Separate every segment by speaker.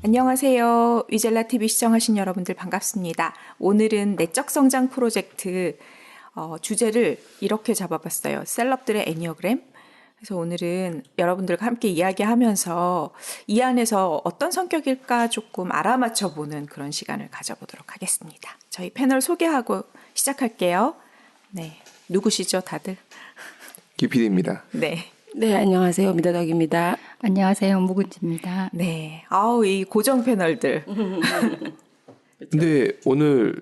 Speaker 1: 안녕하세요. 위젤라 TV 시청하신 여러분들 반갑습니다. 오늘은 내적 성장 프로젝트 주제를 이렇게 잡아봤어요. 셀럽들의 애니어그램. 그래서 오늘은 여러분들과 함께 이야기하면서 이 안에서 어떤 성격일까 조금 알아맞혀보는 그런 시간을 가져보도록 하겠습니다. 저희 패널 소개하고 시작할게요. 네, 누구시죠, 다들?
Speaker 2: 기필입니다.
Speaker 1: 네.
Speaker 3: 네, 안녕하세요. 미더덕입니다.
Speaker 4: 안녕하세요. 묵은지입니다.
Speaker 1: 네. 아우, 이 고정 패널들.
Speaker 2: 근데 오늘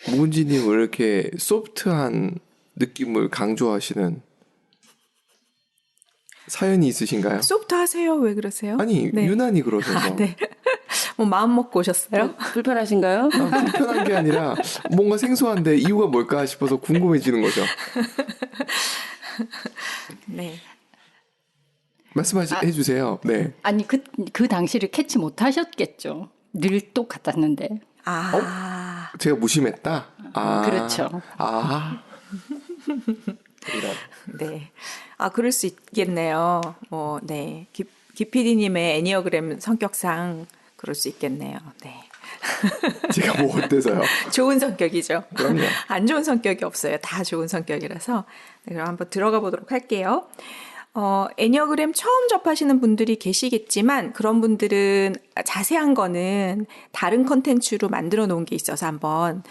Speaker 2: 묵은지님 왜 이렇게 소프트한 느낌을 강조하시는 사연이 있으신가요?
Speaker 1: 소프트 하세요. 왜 그러세요?
Speaker 2: 아니,
Speaker 1: 네.
Speaker 2: 유난히 그러셔서.
Speaker 1: 네. 뭐 마음 먹고 오셨어요?
Speaker 3: 불편하신가요?
Speaker 2: 불편한 게 아니라 뭔가 생소한데 이유가 뭘까 싶어서 궁금해지는 거죠.
Speaker 1: 네.
Speaker 2: 말씀해 주세요. 네.
Speaker 4: 아니 그 당시를 캐치 못하셨겠죠. 늘 똑같았는데.
Speaker 2: 제가 무심했다?
Speaker 4: 그렇죠.
Speaker 2: 이런.
Speaker 1: 네. 그럴 수 있겠네요. 네. 기피디님의 애니어그램 성격상 그럴 수 있겠네요. 네.
Speaker 2: 제가 뭐 어때서요?
Speaker 1: 좋은 성격이죠.
Speaker 2: 그럼요.
Speaker 1: 안 좋은 성격이 없어요. 다 좋은 성격이라서. 네, 그럼 한번 들어가 보도록 할게요. 애니어그램 처음 접하시는 분들이 계시겠지만 그런 분들은 자세한 거는 다른 컨텐츠로 만들어 놓은 게 있어서 한번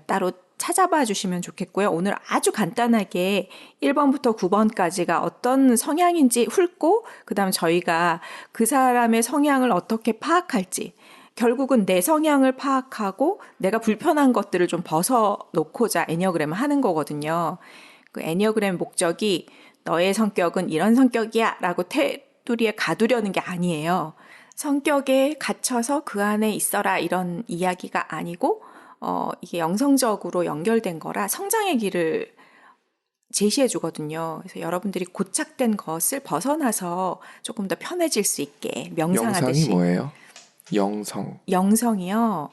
Speaker 1: 따로 찾아봐 주시면 좋겠고요. 오늘 아주 간단하게 1번부터 9번까지가 어떤 성향인지 훑고 그다음에 저희가 그 사람의 성향을 어떻게 파악할지 결국은 내 성향을 파악하고 내가 불편한 것들을 좀 벗어놓고자 애니어그램을 하는 거거든요. 그 애니어그램의 목적이 너의 성격은 이런 성격이야 라고 테두리에 가두려는 게 아니에요. 성격에 갇혀서 그 안에 있어라 이런 이야기가 아니고 이게 영성적으로 연결된 거라 성장의 길을 제시해 주거든요. 그래서 여러분들이 고착된 것을 벗어나서 조금 더 편해질 수 있게 명상하듯이.
Speaker 2: 영상이 뭐예요? 영성.
Speaker 1: 영성이요.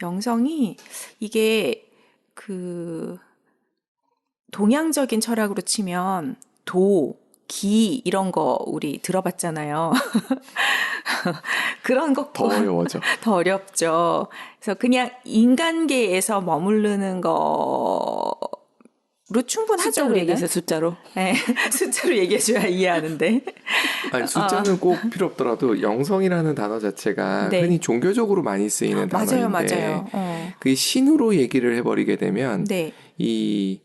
Speaker 1: 영성이 이게 그 동양적인 철학으로 치면 도, 기 이런 거 우리 들어봤잖아요. 그런 것
Speaker 2: 더 어려워져.
Speaker 1: 더 어렵죠. 그래서 그냥 인간계에서 머무르는 거로 충분하죠.
Speaker 3: 숫자로
Speaker 1: 우리는.
Speaker 3: 얘기해서 숫자로.
Speaker 1: 네, 숫자로 얘기해줘야 이해하는데.
Speaker 2: 아니, 숫자는 꼭 필요 없더라도 영성이라는 단어 자체가
Speaker 1: 네.
Speaker 2: 흔히 종교적으로 많이 쓰이는 단어인데
Speaker 1: 맞아요.
Speaker 2: 그게 신으로 얘기를 해버리게 되면
Speaker 1: 네.
Speaker 2: 이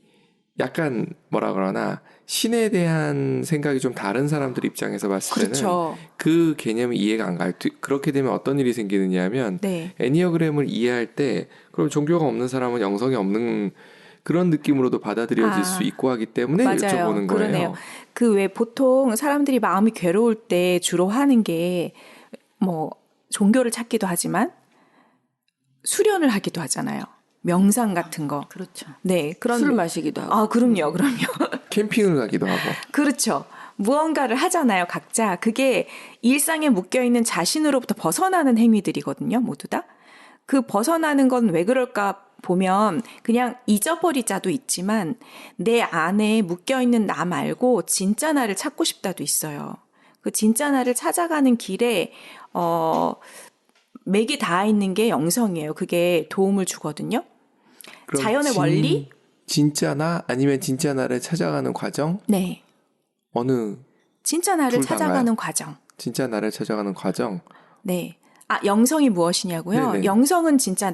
Speaker 2: 약간 뭐라 그러나 신에 대한 생각이 좀 다른 사람들 입장에서 봤을 때는
Speaker 1: 그렇죠.
Speaker 2: 그 개념이 이해가 안 가요. 그렇게 되면 어떤 일이 생기느냐 하면
Speaker 1: 네.
Speaker 2: 애니어그램을 이해할 때 그럼 종교가 없는 사람은 영성이 없는 그런 느낌으로도 받아들여질 수 있고 하기 때문에
Speaker 1: 맞아요.
Speaker 2: 여쭤보는 거예요.
Speaker 1: 그러네요. 그 왜 보통 사람들이 마음이 괴로울 때 주로 하는 게 뭐 종교를 찾기도 하지만 수련을 하기도 하잖아요. 명상 같은 거.
Speaker 4: 그렇죠.
Speaker 1: 네, 그런
Speaker 3: 술 마시기도 하고.
Speaker 1: 그럼요.
Speaker 2: 캠핑을 가기도 하고.
Speaker 1: 그렇죠. 무언가를 하잖아요, 각자. 그게 일상에 묶여있는 자신으로부터 벗어나는 행위들이거든요, 모두 다. 그 벗어나는 건 왜 그럴까 보면 그냥 잊어버리자도 있지만 내 안에 묶여있는 나 말고 진짜 나를 찾고 싶다도 있어요. 그 진짜 나를 찾아가는 길에 맥이 닿아 있는 게 영성이에요. 그게 도움을 주거든요.
Speaker 2: 그럼
Speaker 1: 자연의 원리?
Speaker 2: 진짜 나 아니면 진짜 나를 찾아가는 과정?
Speaker 1: 네.
Speaker 2: 어느
Speaker 1: 진짜 나를
Speaker 2: 둘
Speaker 1: 찾아가는
Speaker 2: 다인가요?
Speaker 1: 과정.
Speaker 2: 진짜 나를 찾아가는 과정?
Speaker 1: 네. 영성이 무엇이냐고요?
Speaker 2: 네네.
Speaker 1: 영성은 진짜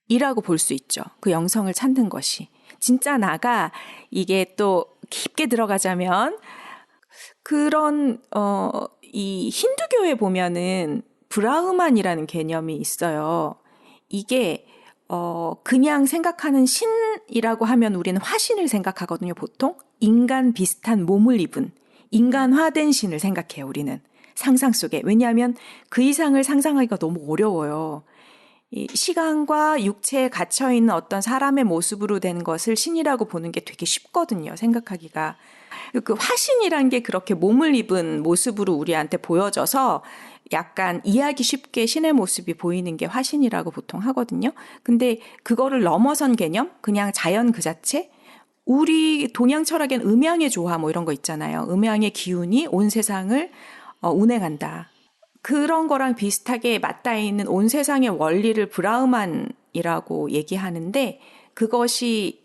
Speaker 1: 나이라고 볼 수 있죠. 그 영성을 찾는 것이. 진짜 나가 이게 또 깊게 들어가자면 그런 이 힌두교에 보면은 브라흐만이라는 개념이 있어요. 이게 그냥 생각하는 신이라고 하면 우리는 화신을 생각하거든요, 보통. 인간 비슷한 몸을 입은, 인간화된 신을 생각해요, 우리는. 상상 속에. 왜냐하면 그 이상을 상상하기가 너무 어려워요. 이 시간과 육체에 갇혀있는 어떤 사람의 모습으로 된 것을 신이라고 보는 게 되게 쉽거든요, 생각하기가. 그 화신이란 게 그렇게 몸을 입은 모습으로 우리한테 보여져서 약간 이해하기 쉽게 신의 모습이 보이는 게 화신이라고 보통 하거든요. 근데 그거를 넘어선 개념, 그냥 자연 그 자체, 우리 동양 철학엔 음양의 조화 뭐 이런 거 있잖아요. 음양의 기운이 온 세상을 운행한다. 그런 거랑 비슷하게 맞닿아 있는 온 세상의 원리를 브라흐만이라고 얘기하는데 그것이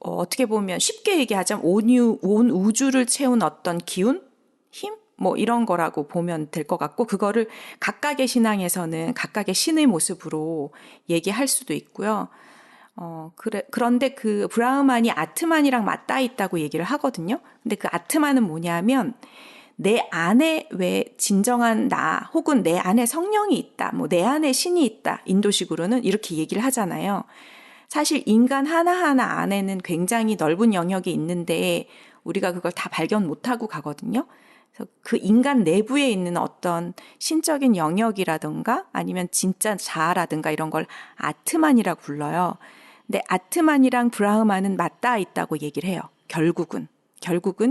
Speaker 1: 어떻게 보면 쉽게 얘기하자면 온 우주를 채운 어떤 기운? 힘? 뭐 이런 거라고 보면 될 것 같고 그거를 각각의 신앙에서는 각각의 신의 모습으로 얘기할 수도 있고요. 그런데 그 브라흐만이 아트만이랑 맞닿아 있다고 얘기를 하거든요. 근데 그 아트만은 뭐냐면 내 안에 왜 진정한 나 혹은 내 안에 성령이 있다, 뭐 내 안에 신이 있다, 인도식으로는 이렇게 얘기를 하잖아요. 사실 인간 하나하나 안에는 굉장히 넓은 영역이 있는데 우리가 그걸 다 발견 못하고 가거든요. 그래서 그 인간 내부에 있는 어떤 신적인 영역이라든가 아니면 진짜 자아라든가 이런 걸 아트만이라고 불러요. 근데 아트만이랑 브라흐만은 맞닿아 있다고 얘기를 해요. 결국은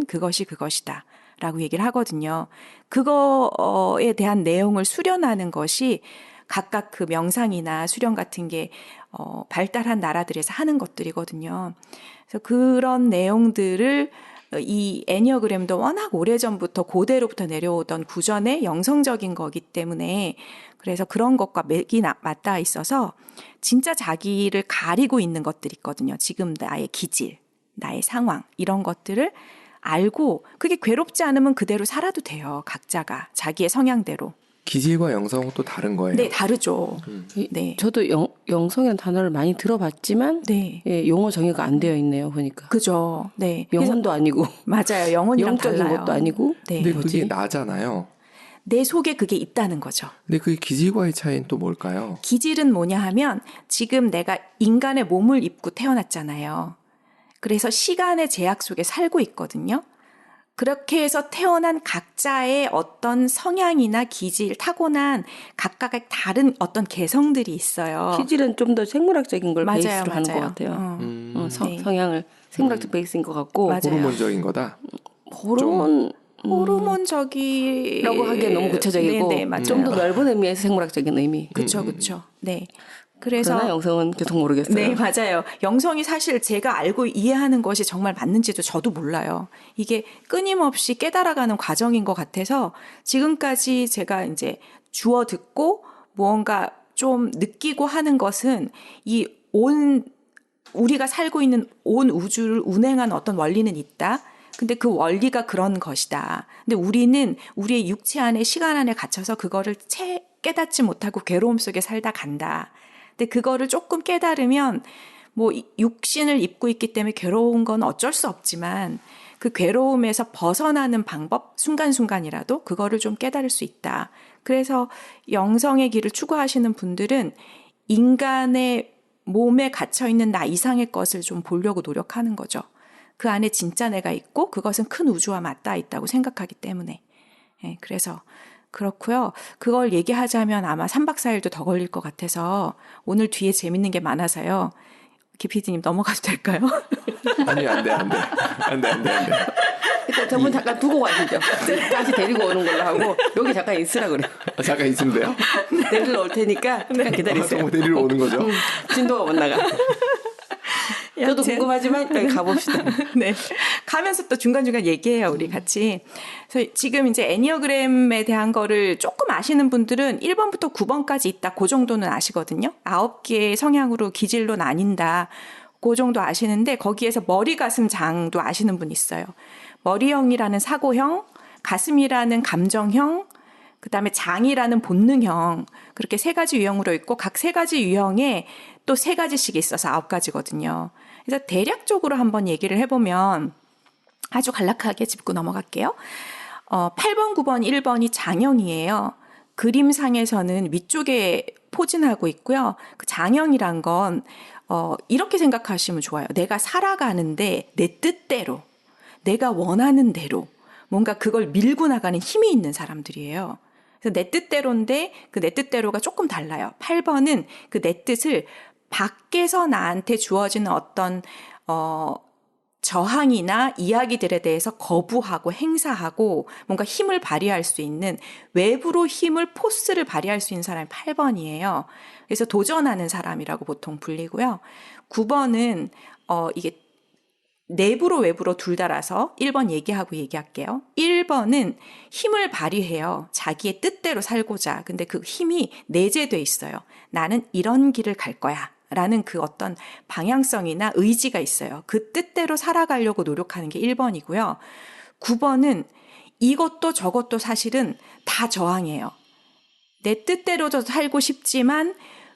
Speaker 1: 그것이 그것이다 라고 얘기를 하거든요. 그거에 대한 내용을 수련하는 것이 각각 그 명상이나 수련 같은 게 발달한 나라들에서 하는 것들이거든요. 그래서 그런 내용들을 이 애니어그램도 워낙 오래전부터 고대로부터 내려오던 구전의 영성적인 거기 때문에 그래서 그런 것과 맥이 맞닿아 있어서 진짜 자기를 가리고 있는 것들이 있거든요. 지금 나의 기질, 나의 상황 이런 것들을 알고 그게 괴롭지 않으면 그대로 살아도 돼요. 각자가 자기의 성향대로.
Speaker 2: 기질과 영성은 또 다른 거예요.
Speaker 1: 네, 다르죠. 네.
Speaker 3: 저도 영성이라는 단어를 많이 들어봤지만
Speaker 1: 네.
Speaker 3: 예, 용어 정의가 안 되어 있네요. 보니까.
Speaker 1: 그죠. 네.
Speaker 3: 영혼도 아니고
Speaker 1: 맞아요. 영혼이랑
Speaker 3: 영적인
Speaker 1: 달라요.
Speaker 3: 것도 아니고.
Speaker 1: 네.
Speaker 2: 근데
Speaker 3: 뭐지?
Speaker 2: 그게 나잖아요.
Speaker 1: 내 속에 그게 있다는 거죠.
Speaker 2: 근데 그게 기질과의 차이는 또 뭘까요?
Speaker 1: 기질은 뭐냐 하면 지금 내가 인간의 몸을 입고 태어났잖아요. 그래서 시간의 제약 속에 살고 있거든요. 그렇게 해서 태어난 각자의 어떤 성향이나 기질, 타고난 각각의 다른 어떤 개성들이 있어요.
Speaker 3: 기질은 좀 더 생물학적인 걸
Speaker 1: 맞아요,
Speaker 3: 베이스로 하는 것
Speaker 1: 맞아요.
Speaker 3: 같아요.
Speaker 1: 네.
Speaker 3: 성향을 생물학적 베이스인 것 같고
Speaker 1: 맞아요.
Speaker 2: 호르몬적인 거다.
Speaker 3: 호르몬
Speaker 1: 호르몬적이라고
Speaker 3: 하기엔 너무 구체적이고
Speaker 1: 네, 맞아요.
Speaker 3: 좀 더 넓은 의미에서 생물학적인 의미.
Speaker 1: 그렇죠. 네. 그래서
Speaker 3: 그러나 영성은 계속 모르겠어요.
Speaker 1: 네, 맞아요. 영성이 사실 제가 알고 이해하는 것이 정말 맞는지도 저도 몰라요. 이게 끊임없이 깨달아가는 과정인 것 같아서 지금까지 제가 이제 주워 듣고 무언가 좀 느끼고 하는 것은 우리가 살고 있는 온 우주를 운행하는 어떤 원리는 있다. 근데 그 원리가 그런 것이다. 근데 우리는 우리의 육체 안에 시간 안에 갇혀서 그거를 깨닫지 못하고 괴로움 속에 살다 간다. 근데 그거를 조금 깨달으면 뭐 육신을 입고 있기 때문에 괴로운 건 어쩔 수 없지만 그 괴로움에서 벗어나는 방법 순간순간이라도 그거를 좀 깨달을 수 있다. 그래서 영성의 길을 추구하시는 분들은 인간의 몸에 갇혀있는 나 이상의 것을 좀 보려고 노력하는 거죠. 그 안에 진짜 내가 있고 그것은 큰 우주와 맞닿아 있다고 생각하기 때문에. 네, 그래서 그렇고요. 그걸 얘기하자면 아마 3박 4일도 더 걸릴 것 같아서 오늘 뒤에 재밌는 게 많아서요. PD님 넘어가도 될까요?
Speaker 2: 아니 안 돼.
Speaker 3: 일단 저분 잠깐 두고 가시죠. 다시 데리고 오는 걸로 하고 여기 잠깐 있으라 그래요.
Speaker 2: 잠깐 있으면 돼요?
Speaker 3: 데리러 올 테니까 잠깐 기다리세요.
Speaker 2: 정말 데리러 오는 거죠?
Speaker 3: 진도가 못 나가. 저도 궁금하지만 일단 가봅시다.
Speaker 1: 네. 가면서 또 중간중간 얘기해요, 우리 같이. 그래서 지금 이제 애니어그램에 대한 거를 조금 아시는 분들은 1번부터 9번까지 있다. 그 정도는 아시거든요. 9개의 성향으로 기질로 나뉜다. 그 정도 아시는데 거기에서 머리, 가슴, 장도 아시는 분 있어요. 머리형이라는 사고형, 가슴이라는 감정형, 그다음에 장이라는 본능형, 그렇게 3가지 유형으로 있고 각 3가지 유형에 또 3가지씩 있어서 9가지거든요. 그래서 대략적으로 한번 얘기를 해보면 아주 간략하게 짚고 넘어갈게요. 8번, 9번, 1번이 장형이에요. 그림상에서는 위쪽에 포진하고 있고요. 그 장형이란 건 이렇게 생각하시면 좋아요. 내가 살아가는데 내 뜻대로, 내가 원하는 대로 뭔가 그걸 밀고 나가는 힘이 있는 사람들이에요. 그래서 내 뜻대로인데 그 내 뜻대로가 조금 달라요. 8번은 그 내 뜻을 밖에서 나한테 주어지는 어떤 저항이나 이야기들에 대해서 거부하고 행사하고 뭔가 힘을 발휘할 수 있는 외부로 힘을 포스를 발휘할 수 있는 사람이 8번이에요. 그래서 도전하는 사람이라고 보통 불리고요. 9번은 이게 내부로 외부로 둘 다라서 1번 얘기하고 얘기할게요. 1번은 힘을 발휘해요. 자기의 뜻대로 살고자. 근데 그 힘이 내재돼 있어요. 나는 이런 길을 갈 거야. 라는 그 어떤 방향성이나 의지가 있어요. 그 뜻대로 살아가려고 노력하는 게 1번이고요. 9번은 이것도 저것도 사실은 다 저항이에요. 내 뜻대로 살고 싶지만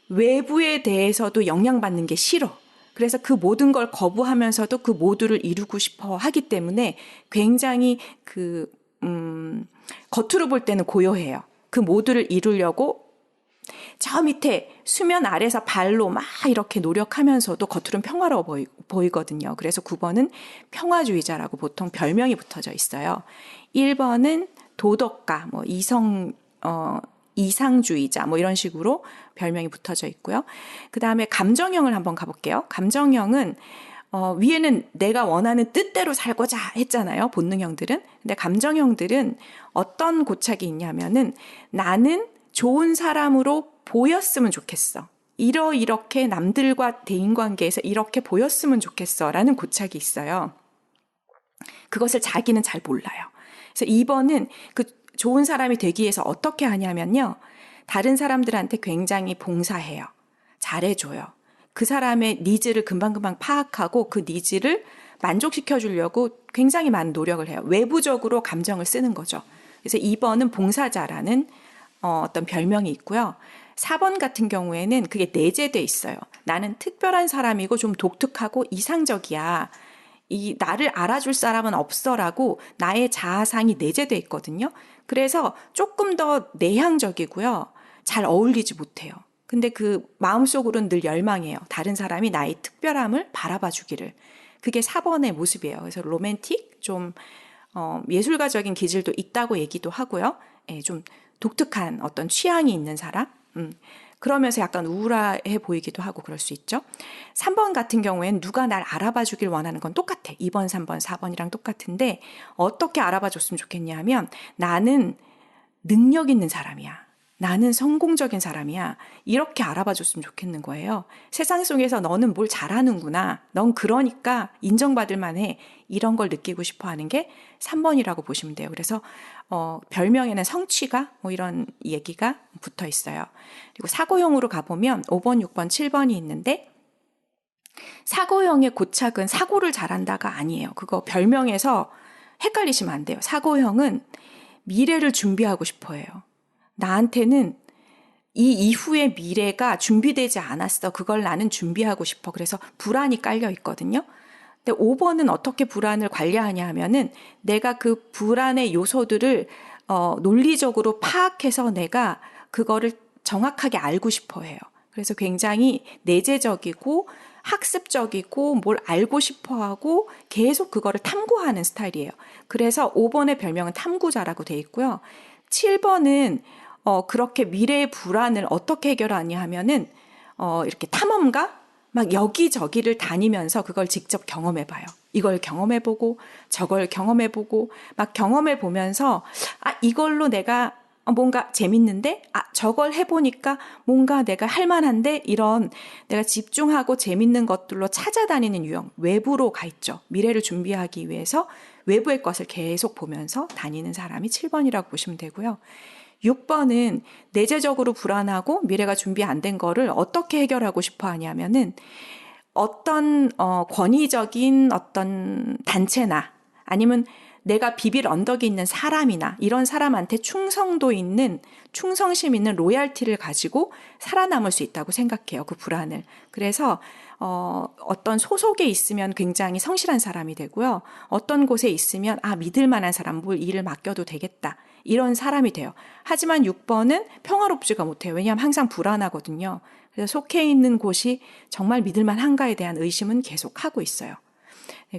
Speaker 1: 외부에 대해서도 영향받는 게 싫어. 그래서 그 모든 걸 거부하면서도 그 모두를 이루고 싶어 하기 때문에 굉장히 겉으로 볼 때는 고요해요. 그 모두를 이루려고 저 밑에 수면 아래서 발로 막 이렇게 노력하면서도 겉으로는 평화로워 보이거든요. 그래서 9번은 평화주의자라고 보통 별명이 붙어져 있어요. 1번은 도덕가, 뭐 이상주의자 뭐 이런 식으로 별명이 붙어져 있고요. 그다음에 감정형을 한번 가볼게요. 감정형은 위에는 내가 원하는 뜻대로 살고자 했잖아요. 본능형들은. 근데 감정형들은 어떤 고착이 있냐면은 나는 좋은 사람으로 보였으면 좋겠어. 이렇게 남들과 대인관계에서 이렇게 보였으면 좋겠어 라는 고착이 있어요. 그것을 자기는 잘 몰라요. 그래서 2번은 그 좋은 사람이 되기 위해서 어떻게 하냐면요. 다른 사람들한테 굉장히 봉사해요. 잘해줘요. 그 사람의 니즈를 금방금방 파악하고 그 니즈를 만족시켜 주려고 굉장히 많은 노력을 해요. 외부적으로 감정을 쓰는 거죠. 그래서 2번은 봉사자라는 어떤 별명이 있고요. 4번 같은 경우에는 그게 내재돼 있어요. 나는 특별한 사람이고 좀 독특하고 이상적이야. 나를 알아줄 사람은 없어라고 나의 자아상이 내재돼 있거든요. 그래서 조금 더 내향적이고요. 잘 어울리지 못해요. 근데 그 마음속으로는 늘 열망해요. 다른 사람이 나의 특별함을 바라봐 주기를. 그게 4번의 모습이에요. 그래서 로맨틱, 좀 예술가적인 기질도 있다고 얘기도 하고요. 좀 독특한 어떤 취향이 있는 사람. 그러면서 약간 우울해 보이기도 하고 그럴 수 있죠. 3번 같은 경우에는 누가 날 알아봐 주길 원하는 건 똑같아. 2번, 3번, 4번이랑 똑같은데 어떻게 알아봐 줬으면 좋겠냐 하면 나는 능력 있는 사람이야. 나는 성공적인 사람이야. 이렇게 알아봐 줬으면 좋겠는 거예요. 세상 속에서 너는 뭘 잘하는구나. 넌 그러니까 인정받을 만해. 이런 걸 느끼고 싶어 하는 게 3번이라고 보시면 돼요. 그래서 별명에는 성취가 뭐 이런 얘기가 붙어 있어요. 그리고 사고형으로 가보면 5번, 6번, 7번이 있는데 사고형의 고착은 사고를 잘한다가 아니에요. 그거 별명에서 헷갈리시면 안 돼요. 사고형은 미래를 준비하고 싶어 해요. 나한테는 이 이후의 미래가 준비되지 않았어. 그걸 나는 준비하고 싶어. 그래서 불안이 깔려 있거든요. 근데 5번은 어떻게 불안을 관리하냐 하면은 내가 그 불안의 요소들을 논리적으로 파악해서 내가 그거를 정확하게 알고 싶어 해요. 그래서 굉장히 내재적이고 학습적이고 뭘 알고 싶어 하고 계속 그거를 탐구하는 스타일이에요. 그래서 5번의 별명은 탐구자라고 돼 있고요. 7번은 그렇게 미래의 불안을 어떻게 해결하냐 하면은 이렇게 탐험가 막 여기저기를 다니면서 그걸 직접 경험해봐요. 이걸 경험해보고 저걸 경험해보고 막 경험해보면서 이걸로 내가 뭔가 재밌는데 저걸 해보니까 뭔가 내가 할만한데 이런 내가 집중하고 재밌는 것들로 찾아다니는 유형 외부로 가 있죠. 미래를 준비하기 위해서 외부의 것을 계속 보면서 다니는 사람이 7번이라고 보시면 되고요. 6번은 내재적으로 불안하고 미래가 준비 안 된 거를 어떻게 해결하고 싶어 하냐면은 어떤 권위적인 어떤 단체나 아니면 내가 비빌 언덕이 있는 사람이나 이런 사람한테 충성도 있는 충성심 있는 로얄티를 가지고 살아남을 수 있다고 생각해요. 그 불안을. 그래서 어떤 소속에 있으면 굉장히 성실한 사람이 되고요. 어떤 곳에 있으면 믿을 만한 사람, 뭘 일을 맡겨도 되겠다. 이런 사람이 돼요. 하지만 6번은 평화롭지가 못해요. 왜냐하면 항상 불안하거든요. 그래서 속해 있는 곳이 정말 믿을 만한가에 대한 의심은 계속 하고 있어요.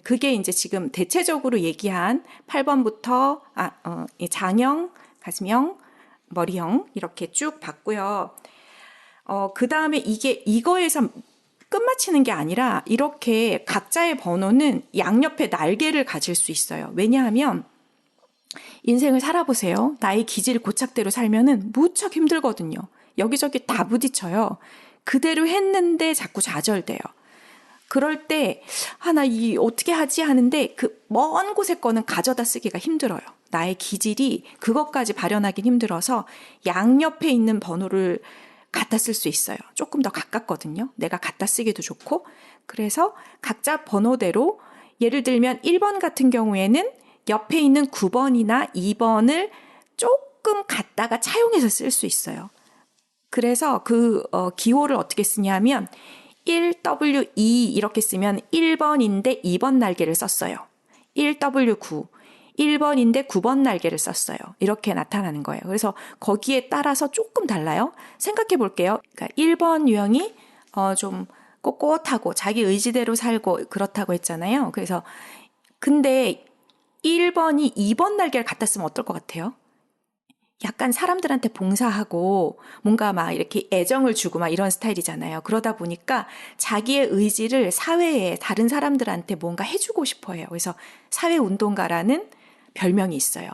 Speaker 1: 그게 이제 지금 대체적으로 얘기한 8번부터 장형, 가슴형, 머리형 이렇게 쭉 봤고요. 그 다음에 이거에서 끝마치는 게 아니라 이렇게 각자의 번호는 양옆에 날개를 가질 수 있어요. 왜냐하면 인생을 살아보세요. 나의 기질 고착대로 살면은 무척 힘들거든요. 여기저기 다 부딪혀요. 그대로 했는데 자꾸 좌절돼요. 그럴 때, 나 어떻게 하지 하는데 그 먼 곳에 거는 가져다 쓰기가 힘들어요. 나의 기질이 그것까지 발현하긴 힘들어서 양옆에 있는 번호를 갖다 쓸 수 있어요. 조금 더 가깝거든요. 내가 갖다 쓰기도 좋고. 그래서 각자 번호대로 예를 들면 1번 같은 경우에는 옆에 있는 9번이나 2번을 조금 갖다가 차용해서 쓸 수 있어요. 그래서 기호를 어떻게 쓰냐면 1W2 이렇게 쓰면 1번인데 2번 날개를 썼어요. 1W9 1번인데 9번 날개를 썼어요. 이렇게 나타나는 거예요. 그래서 거기에 따라서 조금 달라요. 생각해 볼게요. 그러니까 1번 유형이 좀 꼿꼿하고 자기 의지대로 살고 그렇다고 했잖아요. 그래서 근데 1번이 2번 날개를 갖다 쓰면 어떨 것 같아요? 약간 사람들한테 봉사하고 뭔가 막 이렇게 애정을 주고 막 이런 스타일이잖아요. 그러다 보니까 자기의 의지를 사회에 다른 사람들한테 뭔가 해주고 싶어 해요. 그래서 사회운동가라는 별명이 있어요.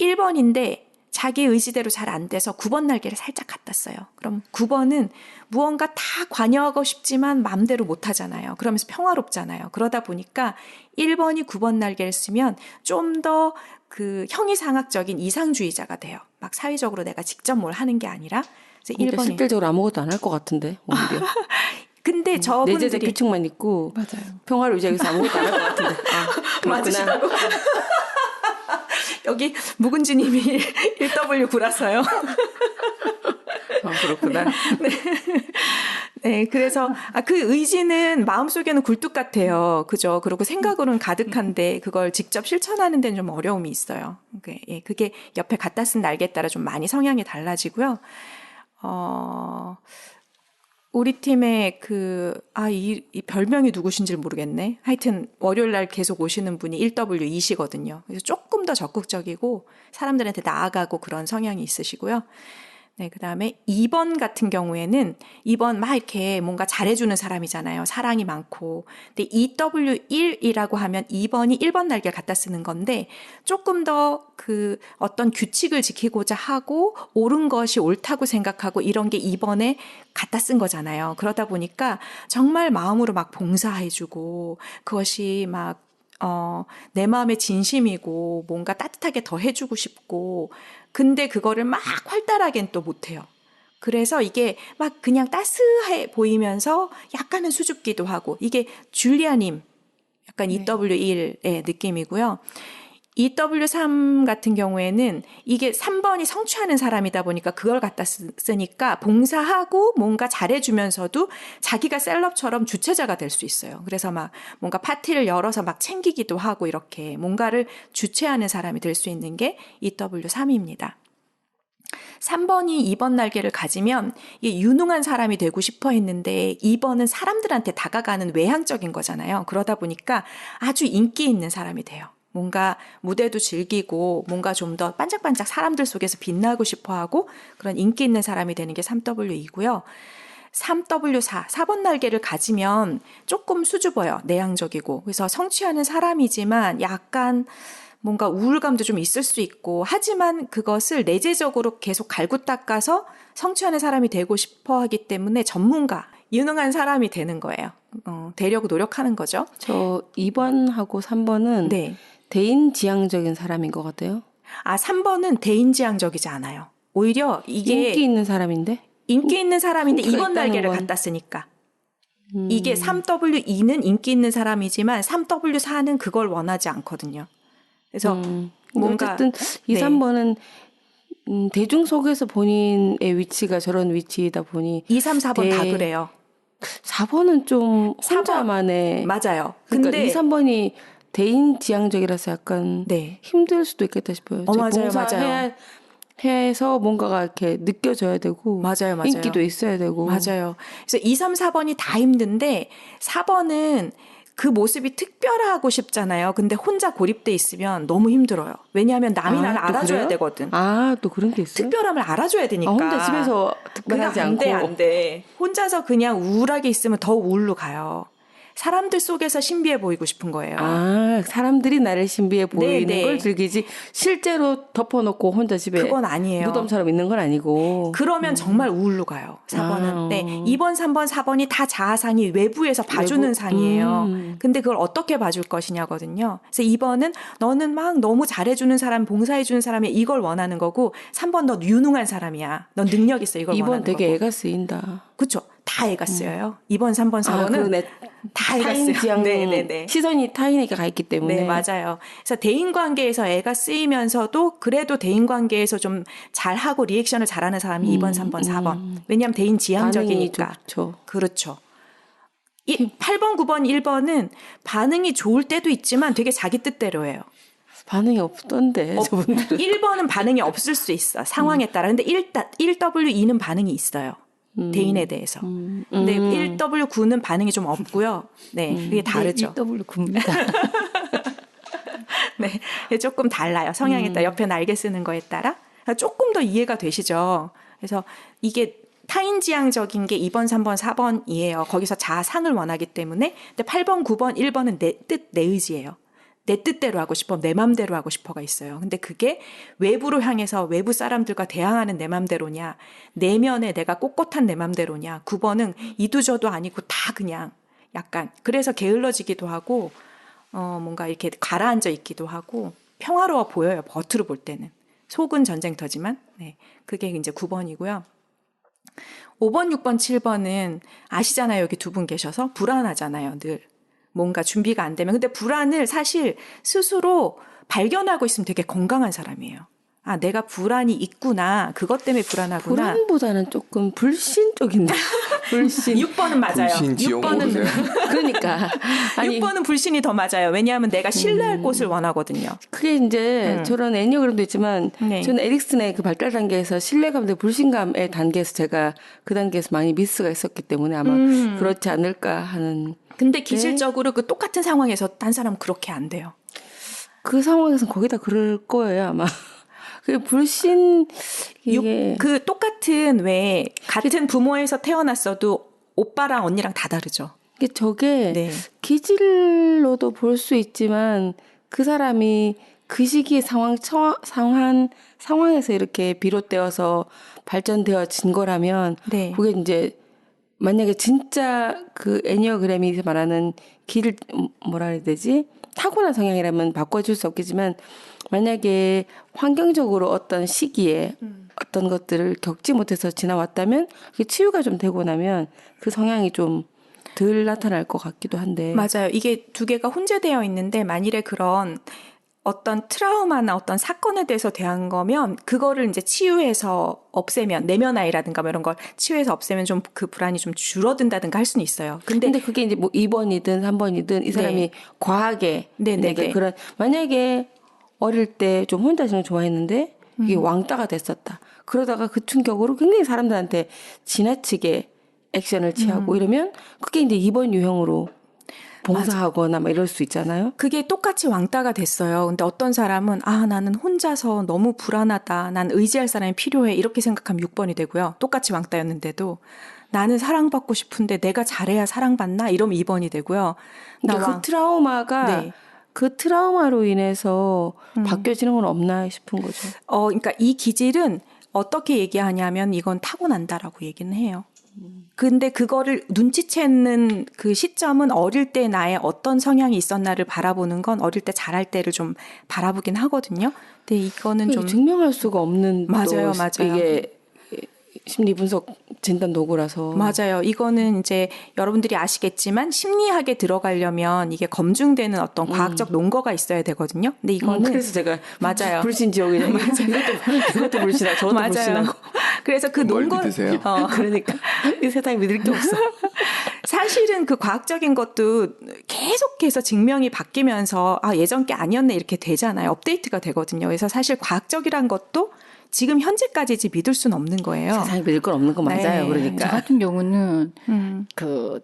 Speaker 1: 1번인데 자기 의지대로 잘 안 돼서 9번 날개를 살짝 갖다 써요. 그럼 9번은 무언가 다 관여하고 싶지만 마음대로 못 하잖아요. 그러면서 평화롭잖아요. 그러다 보니까 1번이 9번 날개를 쓰면 좀 더 그 형이상학적인 이상주의자가 돼요. 막 사회적으로 내가 직접 뭘 하는 게 아니라. 그래서 1번이
Speaker 3: 실질적으로 아무것도 안 할 것 같은데 오히려.
Speaker 1: 근데 저분들이
Speaker 3: 내재적 규칙만 있고
Speaker 1: 맞아요.
Speaker 3: 평화를 유지하기 위해서 아무것도 안 할 것 같은데. 그렇구나.
Speaker 1: 맞으시다고. 여기 묵은지님이 1W9라서요.
Speaker 3: 그렇구나.
Speaker 1: 네, 그래서 그 의지는 마음속에는 굴뚝 같아요. 그죠? 그리고 생각으로는 가득한데 그걸 직접 실천하는 데는 좀 어려움이 있어요. 그게 옆에 갖다 쓴 날개에 따라 좀 많이 성향이 달라지고요. 우리 팀에 이 별명이 누구신지 모르겠네. 하여튼 월요일 날 계속 오시는 분이 1W2시거든요. 그래서 조금 더 적극적이고 사람들한테 나아가고 그런 성향이 있으시고요. 네, 그 다음에 2번 같은 경우에는 2번 막 이렇게 뭔가 잘해주는 사람이잖아요. 사랑이 많고. 근데 2W1이라고 하면 2번이 1번 날개를 갖다 쓰는 건데 조금 더 어떤 규칙을 지키고자 하고 옳은 것이 옳다고 생각하고 이런 게 2번에 갖다 쓴 거잖아요. 그러다 보니까 정말 마음으로 막 봉사해주고 그것이 막 내 마음의 진심이고 뭔가 따뜻하게 더 해주고 싶고 근데 그거를 막 활달하게는 또 못해요. 그래서 이게 막 그냥 따스해 보이면서 약간은 수줍기도 하고 이게 줄리아님 약간 EW1의 느낌이고요. EW3 같은 경우에는 이게 3번이 성취하는 사람이다 보니까 그걸 갖다 쓰니까 봉사하고 뭔가 잘해주면서도 자기가 셀럽처럼 주체자가 될 수 있어요. 그래서 막 뭔가 파티를 열어서 막 챙기기도 하고 이렇게 뭔가를 주체하는 사람이 될 수 있는 게 EW3입니다. 3번이 2번 날개를 가지면 이게 유능한 사람이 되고 싶어 했는데 2번은 사람들한테 다가가는 외향적인 거잖아요. 그러다 보니까 아주 인기 있는 사람이 돼요. 뭔가 무대도 즐기고 뭔가 좀 더 반짝반짝 사람들 속에서 빛나고 싶어하고 그런 인기 있는 사람이 되는 게 3W이고요. 3W4, 4번 날개를 가지면 조금 수줍어요. 내향적이고. 그래서 성취하는 사람이지만 약간 뭔가 우울감도 좀 있을 수 있고 하지만 그것을 내재적으로 계속 갈고 닦아서 성취하는 사람이 되고 싶어 하기 때문에 전문가, 유능한 사람이 되는 거예요. 되려고 노력하는 거죠.
Speaker 3: 저 2번하고 3번은
Speaker 1: 네.
Speaker 3: 대인지향적인 사람인 것 같아요.
Speaker 1: 3번은 대인지향적이지 않아요. 오히려 이게
Speaker 3: 인기 있는 사람인데?
Speaker 1: 인기 있는 사람인데
Speaker 3: 인기가
Speaker 1: 2번
Speaker 3: 있다는
Speaker 1: 날개를
Speaker 3: 건.
Speaker 1: 갖다 쓰니까. 이게 3W2는 인기 있는 사람이지만 3W4는 그걸 원하지 않거든요. 그래서
Speaker 3: 근데
Speaker 1: 뭔가
Speaker 3: 어쨌든 2,
Speaker 1: 네.
Speaker 3: 3번은 대중 속에서 본인의 위치가 저런 위치이다 보니
Speaker 1: 2, 3, 4번 다 그래요.
Speaker 3: 4번은 좀
Speaker 1: 4번.
Speaker 3: 혼자만의
Speaker 1: 맞아요.
Speaker 3: 그러니까
Speaker 1: 근데
Speaker 3: 2, 3번이 대인지향적이라서 약간
Speaker 1: 네.
Speaker 3: 힘들 수도 있겠다 싶어요.
Speaker 1: 맞아요,
Speaker 3: 봉사해야 해서 뭔가가 이렇게 느껴져야 되고
Speaker 1: 맞아요.
Speaker 3: 인기도 있어야 되고
Speaker 1: 맞아요. 그래서 2, 3, 4번이 다 힘든데 4번은 그 모습이 특별하고 싶잖아요. 근데 혼자 고립돼 있으면 너무 힘들어요. 왜냐하면 남이 나를
Speaker 3: 또
Speaker 1: 알아줘야
Speaker 3: 그래요?
Speaker 1: 되거든.
Speaker 3: 또 그런 게 있어요?
Speaker 1: 특별함을 알아줘야 되니까.
Speaker 3: 혼자 집에서 특별하지
Speaker 1: 그냥
Speaker 3: 않고
Speaker 1: 안 돼. 혼자서 그냥 우울하게 있으면 더 우울로 가요. 사람들 속에서 신비해 보이고 싶은 거예요.
Speaker 3: 아, 사람들이 나를 신비해 보이는
Speaker 1: 네.
Speaker 3: 걸 즐기지 실제로 덮어놓고 혼자 집에
Speaker 1: 그건 아니에요.
Speaker 3: 무덤처럼 있는 건 아니고.
Speaker 1: 그러면 정말 우울로 가요. 4번은.
Speaker 3: 아.
Speaker 1: 네. 2번, 3번, 4번이 다 자아상이 외부에서 봐주는
Speaker 3: 외부?
Speaker 1: 상이에요. 근데 그걸 어떻게 봐줄 것이냐거든요. 그래서 2번은 너는 막 너무 잘해주는 사람, 봉사해주는 사람이 이걸 원하는 거고 3번 너 유능한 사람이야. 넌 능력 있어. 이걸
Speaker 3: 이번
Speaker 1: 원하는
Speaker 3: 되게
Speaker 1: 거고.
Speaker 3: 애가 쓰인다.
Speaker 1: 그렇죠. 다 애가 쓰여요. 2번, 3번, 4번은
Speaker 3: 그러네.
Speaker 1: 다 애가
Speaker 3: 타인
Speaker 1: 쓰여요.
Speaker 3: 지향
Speaker 1: 네네네.
Speaker 3: 시선이 타인에게 가 있기 때문에.
Speaker 1: 네, 맞아요. 그래서 대인 관계에서 애가 쓰이면서도 그래도 대인 관계에서 좀 잘하고 리액션을 잘하는 사람이 2번, 3번, 4번. 왜냐하면 대인
Speaker 3: 반응이
Speaker 1: 지향적이니까.
Speaker 3: 좋죠.
Speaker 1: 그렇죠. 8번, 9번, 1번은 반응이 좋을 때도 있지만 되게 자기 뜻대로예요.
Speaker 3: 반응이 없던데 저분들은.
Speaker 1: 1번은 반응이 없을 수 있어. 상황에 따라. 근데 1W2는 반응이 있어요. 대인에 대해서. 근데 1W9는 반응이 좀 없고요. 네, 그게 다르죠.
Speaker 4: W 굽니다.
Speaker 1: 네, 조금 달라요. 성향에 따라 옆에 날개 쓰는 거에 따라 조금 더 이해가 되시죠. 그래서 이게 타인지향적인 게 2번, 3번, 4번이에요. 거기서 자아상을 원하기 때문에. 근데 8번, 9번, 1번은 내 뜻, 내 의지예요. 내 뜻대로 하고 싶어, 내 맘대로 하고 싶어가 있어요. 근데 그게 외부로 향해서 외부 사람들과 대항하는 내 맘대로냐, 내면에 내가 꼿꼿한 내 맘대로냐. 9번은 이도저도 아니고 다 그냥 약간 그래서 게을러지기도 하고 뭔가 이렇게 가라앉아 있기도 하고 평화로워 보여요. 겉으로 볼 때는. 속은 전쟁터지만. 네, 그게 이제 9번이고요. 5번, 6번, 7번은 아시잖아요. 여기 두 분 계셔서 불안하잖아요. 늘. 뭔가 준비가 안 되면. 근데 불안을 사실 스스로 발견하고 있으면 되게 건강한 사람이에요. 아, 내가 불안이 있구나. 그것 때문에 불안하구나.
Speaker 3: 불안보다는 조금 불신 쪽인데. 불신.
Speaker 1: 6번은 맞아요.
Speaker 2: 불신 지옥
Speaker 1: 6번은
Speaker 2: 모르세요?
Speaker 3: 그러니까. 아니,
Speaker 1: 6번은 불신이 더 맞아요. 왜냐하면 내가 신뢰할 곳을 원하거든요.
Speaker 3: 그게 이제 저런 애니어그램도 있지만
Speaker 1: 네.
Speaker 3: 저는 에릭슨의 그 발달 단계에서 신뢰감, 불신감의 단계에서 제가 그 단계에서 많이 미스가 있었기 때문에 아마 그렇지 않을까 하는.
Speaker 1: 근데 기질적으로 그 똑같은 상황에서 딴 사람은 그렇게 안 돼요.
Speaker 3: 그 상황에서는 거기다 그럴 거예요 아마. 그 불신 이게
Speaker 1: 그 똑같은 왜 같은 부모에서 태어났어도 오빠랑 언니랑 다 다르죠.
Speaker 3: 저게
Speaker 1: 네.
Speaker 3: 기질로도 볼 수 있지만 그 사람이 그 시기의 상황에서 이렇게 비롯되어서 발전되어진 거라면
Speaker 1: 네.
Speaker 3: 그게 이제 만약에 진짜 그 애니어그램이 말하는 길을 뭐라 해야 되지? 타고난 성향이라면 바꿔줄 수 없겠지만 만약에 환경적으로 어떤 시기에 어떤 것들을 겪지 못해서 지나왔다면 그게 치유가 좀 되고 나면 그 성향이 좀 덜 나타날 것 같기도 한데.
Speaker 1: 맞아요. 이게 두 개가 혼재되어 있는데 만일에 그런 어떤 트라우마나 어떤 사건에 대해서 대한 거면 그거를 이제 치유해서 없애면 내면 아이라든가 뭐 이런 걸 치유해서 없애면 좀 그 불안이 좀 줄어든다든가 할 수는 있어요. 근데
Speaker 3: 그게 이제 뭐 2번이든 3번이든 이 사람이
Speaker 1: 네.
Speaker 3: 과하게
Speaker 1: 네네네.
Speaker 3: 만약에 그런 만약에 어릴 때 좀 혼자 지내는 걸 좋아했는데 이게 왕따가 됐었다. 그러다가 그 충격으로 굉장히 사람들한테 지나치게 액션을 취하고 이러면 그게 이제 2번 유형으로 봉사하거나 막 이럴 수 있잖아요.
Speaker 1: 그게 똑같이 왕따가 됐어요. 근데 어떤 사람은 아 나는 혼자서 너무 불안하다. 난 의지할 사람이 필요해. 이렇게 생각하면 6번이 되고요. 똑같이 왕따였는데도 나는 사랑받고 싶은데 내가 잘해야 사랑받나? 이러면 2번이 되고요.
Speaker 3: 그러니까 그 트라우마가
Speaker 1: 네.
Speaker 3: 그 트라우마로 인해서 바뀌어지는 건 없나 싶은 거죠.
Speaker 1: 그러니까 이 기질은 어떻게 얘기하냐면 이건 타고난다라고 얘기는 해요. 근데 그거를 눈치채는 그 시점은 어릴 때 나의 어떤 성향이 있었나를 바라보는 건 어릴 때 잘할 때를 좀 바라보긴 하거든요. 근데 이거는 좀
Speaker 3: 증명할 수가 없는
Speaker 1: 맞아요,
Speaker 3: 또
Speaker 1: 맞아요.
Speaker 3: 이게 심리 분석 진단 도구라서
Speaker 1: 맞아요. 이거는 이제 여러분들이 아시겠지만 심리학에 들어가려면 이게 검증되는 어떤 과학적 논거가 있어야 되거든요. 근데 이거는
Speaker 3: 그래서 제가
Speaker 1: 맞아요.
Speaker 3: 불신지옥이냐 이것도 불신하고 저것도
Speaker 1: 맞아요.
Speaker 3: 불신하고
Speaker 1: 그래서 그
Speaker 2: 뭘
Speaker 1: 논거
Speaker 2: 믿으세요?
Speaker 3: 그러니까 이 세상에 믿을 게 없어.
Speaker 1: 사실은 그 과학적인 것도 계속해서 증명이 바뀌면서 아 예전 게 아니었네 이렇게 되잖아요. 업데이트가 되거든요. 그래서 사실 과학적이란 것도 지금 현재까지지 믿을 수는 없는 거예요.
Speaker 3: 세상에 믿을 건 없는 거 맞아요.
Speaker 1: 네.
Speaker 4: 저
Speaker 3: 그러니까
Speaker 4: 같은 경우는 그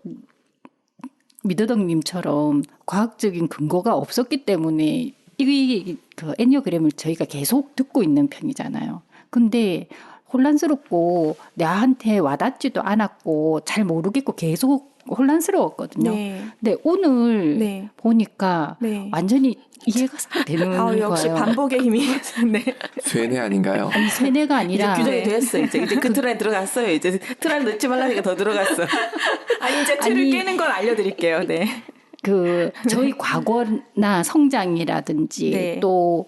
Speaker 4: 미더덕님처럼 과학적인 근거가 없었기 때문에 이 그 애니어그램을 저희가 계속 듣고 있는 편이잖아요. 근데 혼란스럽고 나한테 와닿지도 않았고 잘 모르겠고 계속 혼란스러웠거든요.
Speaker 1: 네.
Speaker 4: 근데 오늘
Speaker 1: 네.
Speaker 4: 보니까
Speaker 1: 네.
Speaker 4: 완전히 이해가 싹 되는
Speaker 1: 역시
Speaker 4: 거예요.
Speaker 1: 반복의 힘이. 네.
Speaker 2: 쇠뇌 아닌가요?
Speaker 4: 아니 세뇌가
Speaker 3: 이제
Speaker 4: 아니라
Speaker 3: 규정이 됐어. 이제 그 틀 안에 들어갔어요. 이제 틀 안에 넣지 말라니까 더 들어갔어.
Speaker 1: 아니 이제 틀을
Speaker 4: 아니,
Speaker 1: 깨는 걸 알려드릴게요. 네.
Speaker 4: 그 저희 과거나 성장이라든지
Speaker 1: 네.
Speaker 4: 또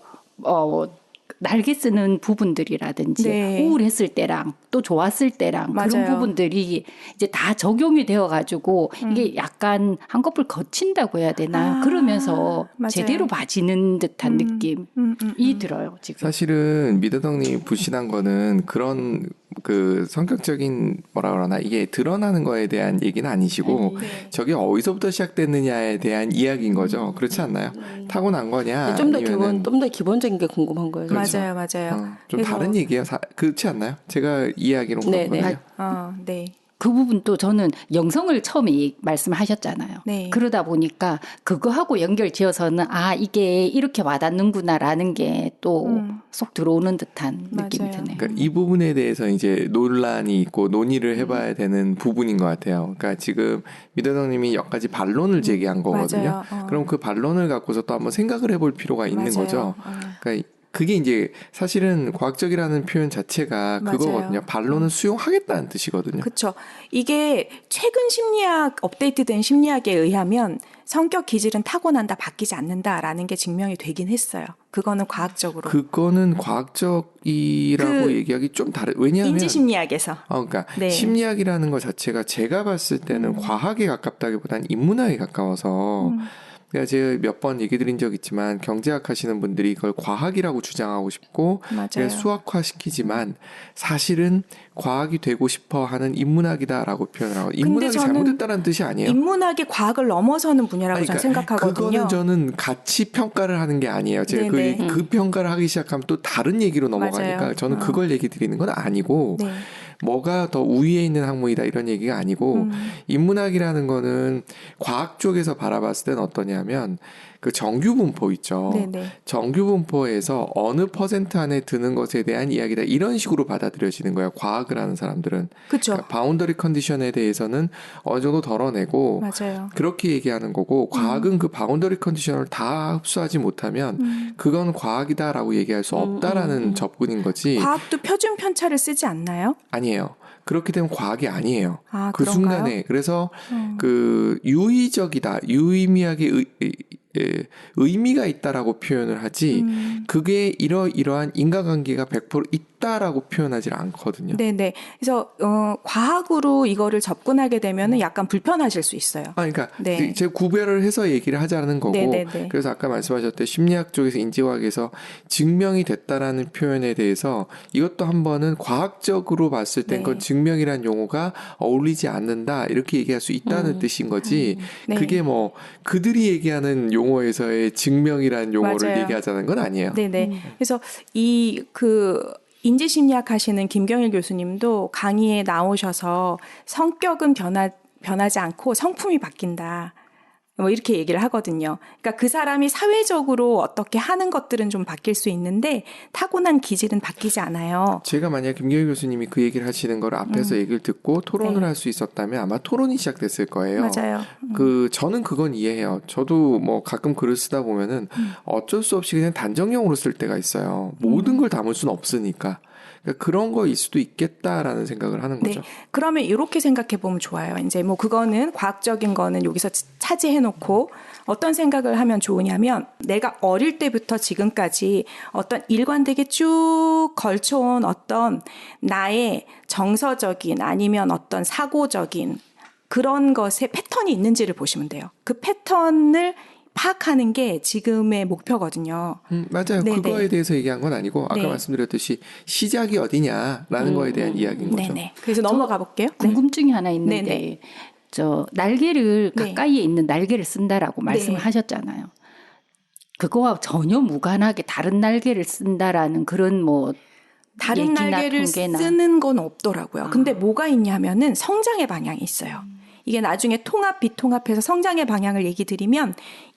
Speaker 4: 날개 쓰는 부분들이라든지
Speaker 1: 네.
Speaker 4: 우울했을 때랑 또 좋았을 때랑 그런
Speaker 1: 맞아요.
Speaker 4: 부분들이 이제 다 적용이 되어 가지고 이게 약간 한꺼풀 거친다고 해야 되나
Speaker 1: 아,
Speaker 4: 그러면서
Speaker 1: 맞아요.
Speaker 4: 제대로 봐지는 듯한 느낌이 들어요 지금.
Speaker 2: 사실은 미더덕님이 불신한 거는 그런 그 성격적인 뭐라 그러나 이게 드러나는 거에 대한 얘기는 아니시고
Speaker 1: 네.
Speaker 2: 저게 어디서부터 시작됐느냐에 대한 이야기인 거죠. 그렇지 않나요? 타고난 거냐?
Speaker 3: 좀 더
Speaker 2: 아니면은
Speaker 3: 좀 더 기본적인 게 궁금한 거예요.
Speaker 2: 그렇죠.
Speaker 1: 맞아요, 맞아요.
Speaker 2: 좀
Speaker 1: 그래서-
Speaker 2: 다른 얘기예요. 그렇지 않나요? 제가 이야기로 온
Speaker 3: 네, 네.
Speaker 2: 거거든요.
Speaker 1: 네.
Speaker 4: 그 부분도 저는 영성을 처음에 말씀하셨잖아요.
Speaker 1: 네.
Speaker 4: 그러다 보니까 그거하고 연결 지어서는 이게 이렇게 와닿는구나라는 게 또 쏙 들어오는 듯한 느낌이
Speaker 1: 맞아요.
Speaker 4: 드네요.
Speaker 2: 그러니까 이 부분에 대해서 이제 논란이 있고 논의를 해봐야 되는 부분인 것 같아요. 그러니까 지금 미더덕님이 몇 가지 반론을 제기한 거거든요.
Speaker 1: 맞아요.
Speaker 2: 그럼 그 반론을 갖고서 또 한번 생각을 해볼 필요가 있는
Speaker 1: 맞아요.
Speaker 2: 거죠. 그러니까 그게 이제 사실은 과학적이라는 표현 자체가
Speaker 1: 맞아요.
Speaker 2: 그거거든요. 반론은 수용하겠다는 뜻이거든요.
Speaker 1: 그렇죠. 이게 최근 심리학 업데이트된 심리학에 의하면 성격 기질은 타고난다, 바뀌지 않는다라는 게 증명이 되긴 했어요. 그거는 과학적으로.
Speaker 2: 그거는 과학적이라고 얘기하기 좀 다른. 왜냐하면
Speaker 1: 인지 심리학에서.
Speaker 2: 그러니까
Speaker 1: 네.
Speaker 2: 심리학이라는 것 자체가 제가 봤을 때는 과학에 가깝다기보다는 인문학에 가까워서 그러니까 제가 몇 번 얘기 드린 적 있지만 경제학 하시는 분들이 이걸 과학이라고 주장하고 싶고
Speaker 1: 맞아요.
Speaker 2: 수학화시키지만 사실은 과학이 되고 싶어 하는 인문학이다라고 표현을 하고
Speaker 1: 근데
Speaker 2: 인문학이
Speaker 1: 저는
Speaker 2: 잘못됐다는 뜻이 아니에요.
Speaker 1: 인문학이 과학을 넘어서는 분야라고
Speaker 2: 아니,
Speaker 1: 저는
Speaker 2: 그러니까
Speaker 1: 생각하거든요.
Speaker 2: 그거는 저는 가치 평가를 하는 게 아니에요. 제가
Speaker 1: 네네.
Speaker 2: 그 평가를 하기 시작하면 또 다른 얘기로 넘어가니까
Speaker 1: 맞아요.
Speaker 2: 저는 그걸 얘기 드리는 건 아니고
Speaker 1: 네.
Speaker 2: 뭐가 더 우위에 있는 학문이다 이런 얘기가 아니고 인문학이라는 거는 과학 쪽에서 바라봤을 때는 어떠냐면 그 정규분포 있죠.
Speaker 1: 네네.
Speaker 2: 정규분포에서 어느 퍼센트 안에 드는 것에 대한 이야기다 이런 식으로 받아들여지는 거예요. 과학을 하는 사람들은.
Speaker 1: 그렇죠.
Speaker 2: 그러니까 바운더리 컨디션에 대해서는 어느 정도 덜어내고
Speaker 1: 맞아요.
Speaker 2: 그렇게 얘기하는 거고 과학은 그 바운더리 컨디션을 다 흡수하지 못하면 그건 과학이다라고 얘기할 수 없다라는 접근인 거지.
Speaker 1: 과학도 표준 편차를 쓰지 않나요?
Speaker 2: 아니에요. 그렇게 되면 과학이 아니에요.
Speaker 1: 아,
Speaker 2: 그
Speaker 1: 그런가요?
Speaker 2: 순간에 그래서 그 유의적이다, 유의미하게 의미가 있다라고 표현을 하지. 그게 이러한 인과관계가 100% 있다라고 표현하지 않거든요.
Speaker 1: 네네. 그래서 과학으로 이거를 접근하게 되면은 약간 불편하실 수 있어요.
Speaker 2: 그러니까
Speaker 1: 네.
Speaker 2: 제가 구별을 해서 얘기를 하자는 거고
Speaker 1: 네네네.
Speaker 2: 그래서 아까 말씀하셨듯 심리학 쪽에서 인지과학에서 증명이 됐다라는 표현에 대해서 이것도 한 번은 과학적으로 봤을 땐 그건
Speaker 1: 네.
Speaker 2: 증명이란 용어가 어울리지 않는다 이렇게 얘기할 수 있다는 뜻인 거지
Speaker 1: 네.
Speaker 2: 그게 뭐 그들이 얘기하는 용어에서의 증명이란 용어를
Speaker 1: 맞아요.
Speaker 2: 얘기하자는 건 아니에요.
Speaker 1: 네네. 그래서 인지심리학 하시는 김경일 교수님도 강의에 나오셔서 성격은 변하지 않고 성품이 바뀐다. 뭐 이렇게 얘기를 하거든요. 그러니까 그 사람이 사회적으로 어떻게 하는 것들은 좀 바뀔 수 있는데 타고난 기질은 바뀌지 않아요.
Speaker 2: 제가 만약 김경일 교수님이 그 얘기를 하시는 걸 앞에서 얘기를 듣고 토론을
Speaker 1: 네.
Speaker 2: 할 수 있었다면 아마 토론이 시작됐을 거예요.
Speaker 1: 맞아요.
Speaker 2: 저는 그건 이해해요. 저도 뭐 가끔 글을 쓰다 보면은 어쩔 수 없이 그냥 단정형으로 쓸 때가 있어요. 모든 걸 담을 수는 없으니까. 그러니까 그런 거일 수도 있겠다라는 생각을 하는 거죠.
Speaker 1: 네. 그러면 이렇게 생각해 보면 좋아요. 이제 뭐 그거는 과학적인 거는 여기서 차지해 놓고 어떤 생각을 하면 좋으냐면 내가 어릴 때부터 지금까지 어떤 일관되게 쭉 걸쳐온 어떤 나의 정서적인 아니면 어떤 사고적인 그런 것에 패턴이 있는지를 보시면 돼요. 그 패턴을 파악하는 게 지금의 목표거든요.
Speaker 2: 맞아요.
Speaker 1: 네네.
Speaker 2: 그거에 대해서 얘기한 건 아니고 아까
Speaker 1: 네.
Speaker 2: 말씀드렸듯이 시작이 어디냐라는 거에 대한 이야기인 거죠.
Speaker 1: 네네. 그래서 넘어가 볼게요. 네.
Speaker 4: 궁금증이 하나 있는데
Speaker 1: 네네.
Speaker 4: 저 날개를
Speaker 1: 네.
Speaker 4: 가까이에 있는 날개를 쓴다라고 말씀을
Speaker 1: 네.
Speaker 4: 하셨잖아요. 그거와 전혀 무관하게 다른 날개를 쓴다라는 그런 뭐
Speaker 1: 다른
Speaker 4: 얘기나
Speaker 1: 날개를
Speaker 4: 통계나.
Speaker 1: 쓰는 건 없더라고요. 근데 뭐가 있냐면은 성장의 방향이 있어요. 이게 나중에 통합, 비통합해서 성장의 방향을 얘기 드리면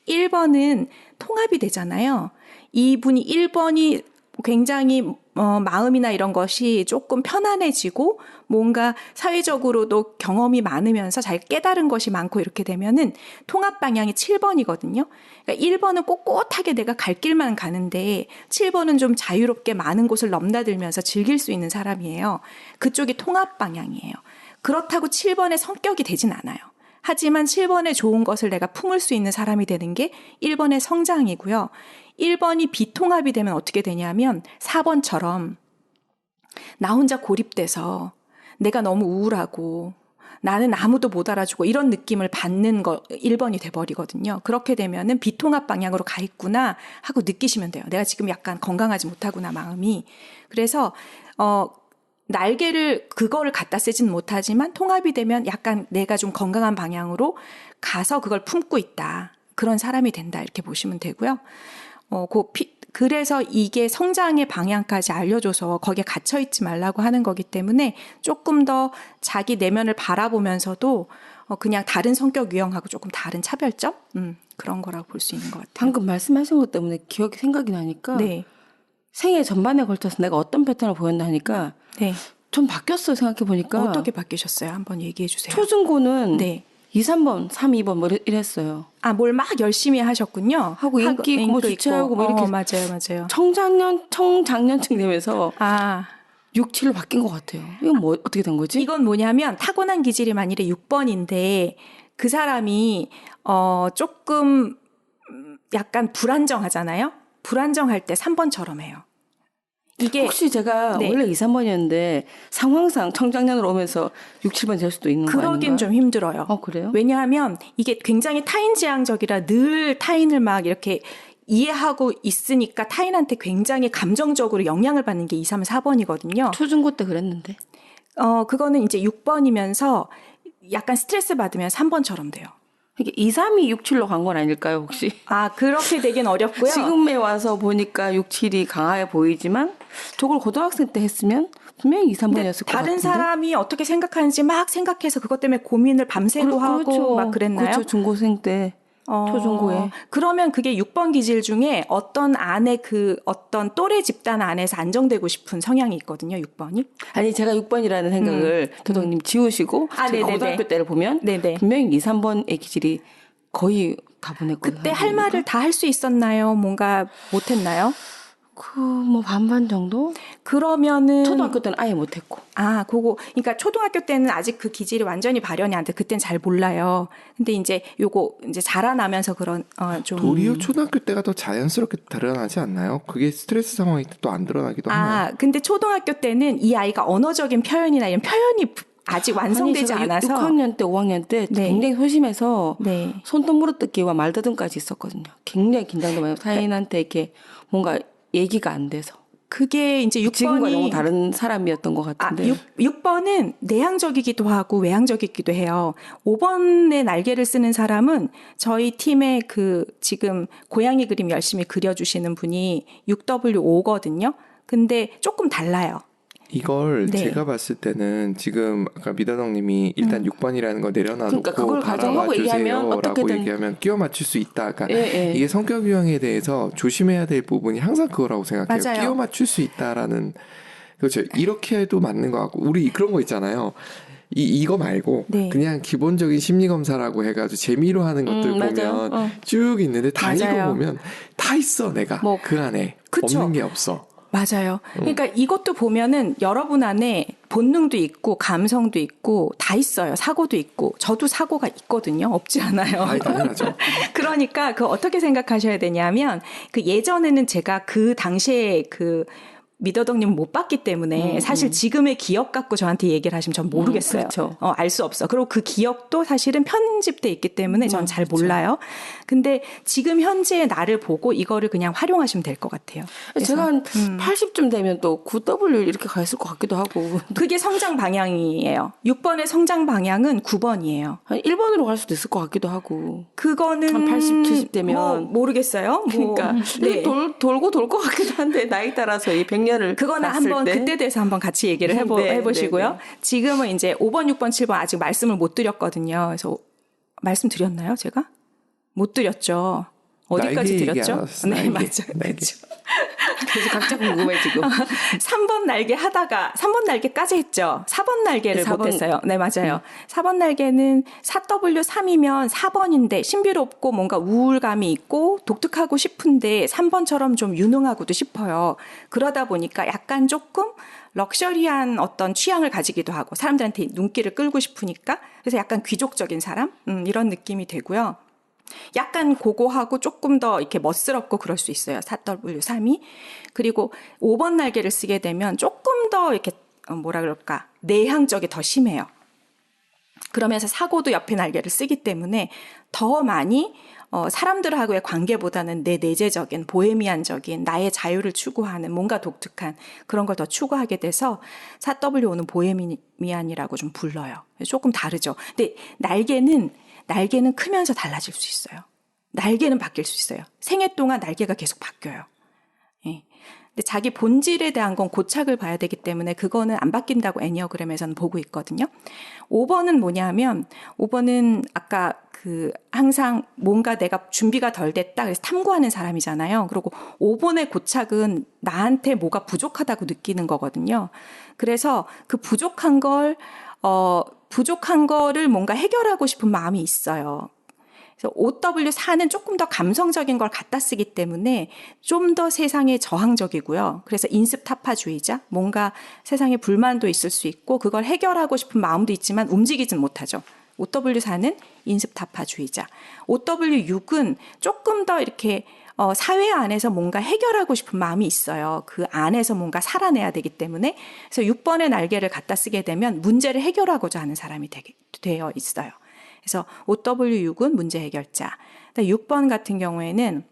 Speaker 1: 1번은 통합이 되잖아요. 이분이 1번이 굉장히 마음이나 이런 것이 조금 편안해지고 뭔가 사회적으로도 경험이 많으면서 자기가 깨달은 것이 많고 이렇게 되면은 통합 방향이 7번이거든요. 그러니까 1번은 꼿꼿하게 내가 갈 길만 가는데 7번은 좀 자유롭게 많은 곳을 넘나들면서 즐길 수 있는 사람이에요. 그쪽이 통합 방향이에요. 그렇다고 7번의 성격이 되진 않아요. 하지만 7번의 좋은 것을 내가 품을 수 있는 사람이 되는 게 1번의 성장이고요. 1번이 비통합이 되면 어떻게 되냐면 4번처럼 나 혼자 고립돼서 내가 너무 우울하고 나는 아무도 못 알아주고 이런 느낌을 받는 거 1번이 돼버리거든요. 그렇게 되면은 비통합 방향으로 가 있구나 하고 느끼시면 돼요. 내가 지금 약간 건강하지 못하구나 마음이. 그래서 날개를 그거를 갖다 쓰진 못하지만 통합이 되면 약간 내가 좀 건강한 방향으로 가서 그걸 품고 있다. 그런 사람이 된다 이렇게 보시면 되고요. 그래서 이게 성장의 방향까지 알려줘서 거기에 갇혀있지 말라고 하는 거기 때문에 조금 더 자기 내면을 바라보면서도 그냥 다른 성격 유형하고 조금 다른 차별점? 그런 거라고 볼 수 있는 것 같아요.
Speaker 3: 방금 말씀하신 것 때문에 기억이 생각이 나니까
Speaker 1: 네.
Speaker 3: 생애 전반에 걸쳐서 내가 어떤 패턴을 보였나 하니까
Speaker 1: 네.
Speaker 3: 좀 바뀌었어요. 생각해보니까.
Speaker 1: 어떻게 바뀌셨어요? 한번 얘기해 주세요.
Speaker 3: 초중고는
Speaker 1: 네.
Speaker 3: 2, 3번, 3, 2번 뭐 이랬어요.
Speaker 1: 뭘 막 열심히 하셨군요.
Speaker 3: 하고 인기 있고 뭐 주최하고 뭐 이렇게.
Speaker 1: 맞아요.
Speaker 3: 청장년층 되면서 6, 7로 바뀐 것 같아요. 이건 뭐 어떻게 된 거지?
Speaker 1: 이건 뭐냐면 타고난 기질이 만일에 6번인데 그 사람이 조금 약간 불안정하잖아요. 불안정할 때 3번처럼 해요. 이게
Speaker 3: 혹시 제가
Speaker 1: 네.
Speaker 3: 원래 2, 3번이었는데 상황상 청장년으로 오면서 6, 7번 될 수도 있는 거 아닌가요?
Speaker 1: 그러긴 좀 힘들어요.
Speaker 3: 그래요?
Speaker 1: 왜냐하면 이게 굉장히 타인지향적이라 늘 타인을 막 이렇게 이해하고 있으니까 타인한테 굉장히 감정적으로 영향을 받는 게 2, 3, 4번이거든요.
Speaker 3: 초중고 때 그랬는데.
Speaker 1: 그거는 이제 6번이면서 약간 스트레스 받으면 3번처럼 돼요.
Speaker 3: 이게 2, 3이 6, 7로 간 건 아닐까요, 혹시?
Speaker 1: 그렇게 되긴 어렵고요.
Speaker 3: 지금에 와서 보니까 6, 7이 강하게 보이지만 저걸 고등학생 때 했으면 분명히 2, 3번이었을 것 같은데.
Speaker 1: 다른 사람이 어떻게 생각하는지 막 생각해서 그것 때문에 고민을 밤새고 하고
Speaker 3: 그렇죠.
Speaker 1: 막 그랬나요?
Speaker 3: 그렇죠. 중고생 때. 초중고에.
Speaker 1: 그러면 그게 6번 기질 중에 어떤 안에 어떤 또래 집단 안에서 안정되고 싶은 성향이 있거든요, 6번이.
Speaker 3: 아니, 제가 6번이라는 생각을 도덕님 지우시고 제가
Speaker 1: 네네네.
Speaker 3: 고등학교 때를 보면
Speaker 1: 네네.
Speaker 3: 분명히 2, 3번의 기질이 거의 다 보냈거든요.
Speaker 1: 그때 할 말을 다 할 수 있었나요? 뭔가 못했나요?
Speaker 3: 뭐 반반 정도?
Speaker 1: 그러면은
Speaker 3: 초등학교 때는 아예 못했고.
Speaker 1: 그러니까 초등학교 때는 아직 그 기질이 완전히 발현이 안 돼. 그땐 잘 몰라요. 근데 이제 요거 이제 자라나면서 그런 좀
Speaker 2: 도리어 초등학교 때가 더 자연스럽게 드러나지 않나요? 그게 스트레스 상황이 또 안 드러나기도 하나요?
Speaker 1: 근데 초등학교 때는 이 아이가 언어적인 표현이나 이런 표현이 아직 완성되지 않아서
Speaker 3: 6학년 때, 5학년 때
Speaker 1: 네.
Speaker 3: 굉장히 소심해서
Speaker 1: 네.
Speaker 3: 손톱 물어뜯기와 말다툼까지 있었거든요. 굉장히 긴장도 많이 하고 타인한테 이렇게 뭔가 얘기가 안 돼서.
Speaker 1: 그게 이제 6번이
Speaker 3: 지금과 너무 다른 사람이었던 것 같은데.
Speaker 1: 6번은 내향적이기도 하고 외향적이기도 해요. 5번의 날개를 쓰는 사람은 저희 팀의 지금 고양이 그림 열심히 그려주시는 분이 6W5거든요. 근데 조금 달라요.
Speaker 2: 이걸
Speaker 1: 네.
Speaker 2: 제가 봤을 때는 지금 아까 미다덕님이 일단 6번이라는 거 내려놔놓고
Speaker 3: 그러니까 그걸 가정하고
Speaker 2: 바라봐주세요라고
Speaker 3: 어떻게든
Speaker 2: 얘기하면 끼워 맞출 수 있다. 그러니까
Speaker 3: 예.
Speaker 2: 이게 성격 유형에 대해서 조심해야 될 부분이 항상 그거라고 생각해요.
Speaker 1: 맞아요.
Speaker 2: 끼워 맞출 수 있다라는 그렇죠. 이렇게 해도 맞는 것 같고 우리 그런 거 있잖아요. 이거 말고
Speaker 1: 네.
Speaker 2: 그냥 기본적인 심리 검사라고 해가지고 재미로 하는 것들
Speaker 3: 맞아요.
Speaker 2: 보면 쭉 있는데 다
Speaker 1: 맞아요.
Speaker 2: 읽어보면 다 있어 내가
Speaker 3: 뭐,
Speaker 2: 그 안에
Speaker 1: 그쵸.
Speaker 2: 없는 게 없어.
Speaker 1: 맞아요. 그러니까 이것도 보면은 여러분 안에 본능도 있고 감성도 있고 다 있어요. 사고도 있고 저도 사고가 있거든요. 없지 않아요.
Speaker 2: 당연하죠.
Speaker 1: 그러니까 어떻게 생각하셔야 되냐면 예전에는 제가 그 당시에 미더덕님 못 봤기 때문에 사실 지금의 기억 갖고 저한테 얘기를 하시면 전 모르겠어요.
Speaker 3: 그렇죠.
Speaker 1: 알 수 없어. 그리고 그 기억도 사실은 편집돼 있기 때문에 전 잘 몰라요. 근데 지금 현재의 나를 보고 이거를 그냥 활용하시면 될 것 같아요.
Speaker 3: 제가 한 80쯤 되면 또 9W 이렇게 가 있을 것 같기도 하고.
Speaker 1: 그게 성장 방향이에요. 6번의 성장 방향은 9번이에요.
Speaker 3: 한 1번으로 갈 수도 있을 것 같기도 하고.
Speaker 1: 그거는
Speaker 3: 한 80, 70 되면.
Speaker 1: 모르겠어요.
Speaker 3: 그러니까
Speaker 1: 네.
Speaker 3: 돌고 돌 것 같기도 한데 나이 따라서 이 100년을
Speaker 1: 그거는 한번 그때 대해서 한번 같이 얘기를 해보시고요.
Speaker 3: 네.
Speaker 1: 지금은 이제 5번, 6번, 7번 아직 말씀을 못 드렸거든요. 그래서 말씀 드렸나요, 제가? 못 드렸죠. 어디까지
Speaker 2: 날개 얘기
Speaker 1: 드렸죠?
Speaker 2: 안 하셨어,
Speaker 1: 네,
Speaker 2: 날개.
Speaker 1: 맞아요.
Speaker 2: 날개.
Speaker 1: 그렇죠.
Speaker 3: 그래서 각자 궁금해 지금.
Speaker 1: 3번 날개 하다가 3번 날개까지 했죠. 4번 날개를
Speaker 3: 네, 4번.
Speaker 1: 못했어요. 네, 맞아요. 4번 날개는 4W3이면 4번인데 신비롭고 뭔가 우울감이 있고 독특하고 싶은데 3번처럼 좀 유능하고도 싶어요. 그러다 보니까 약간 조금 럭셔리한 어떤 취향을 가지기도 하고 사람들한테 눈길을 끌고 싶으니까 그래서 약간 귀족적인 사람 이런 느낌이 되고요. 약간 고고하고 조금 더 이렇게 멋스럽고 그럴 수 있어요. 4W3이. 그리고 5번 날개를 쓰게 되면 조금 더 이렇게 뭐라 그럴까 내향적이 더 심해요. 그러면서 사고도 옆에 날개를 쓰기 때문에 더 많이 사람들하고의 관계보다는 내 내재적인 보헤미안적인 나의 자유를 추구하는 뭔가 독특한 그런 걸 더 추구하게 돼서 4W5는 보헤미안이라고 좀 불러요. 조금 다르죠. 근데 날개는 크면서 달라질 수 있어요. 날개는 바뀔 수 있어요. 생애 동안 날개가 계속 바뀌어요. 예. 근데 자기 본질에 대한 건 고착을 봐야 되기 때문에 그거는 안 바뀐다고 애니어그램에서는 보고 있거든요. 5번은 뭐냐면 5번은 아까 항상 뭔가 내가 준비가 덜 됐다 그래서 탐구하는 사람이잖아요. 그리고 5번의 고착은 나한테 뭐가 부족하다고 느끼는 거거든요. 그래서 그 부족한 거를 뭔가 해결하고 싶은 마음이 있어요. 그래서 OW4는 조금 더 감성적인 걸 갖다 쓰기 때문에 좀 더 세상에 저항적이고요. 그래서 인습타파주의자, 뭔가 세상에 불만도 있을 수 있고 그걸 해결하고 싶은 마음도 있지만 움직이진 못하죠. OW4는 인습타파주의자. OW6은 조금 더 이렇게 사회 안에서 뭔가 해결하고 싶은 마음이 있어요. 그 안에서 뭔가 살아내야 되기 때문에. 그래서 6번의 날개를 갖다 쓰게 되면 문제를 해결하고자 하는 사람이 되어 있어요. 그래서 OW6은 문제 해결자. 6번 같은 경우에는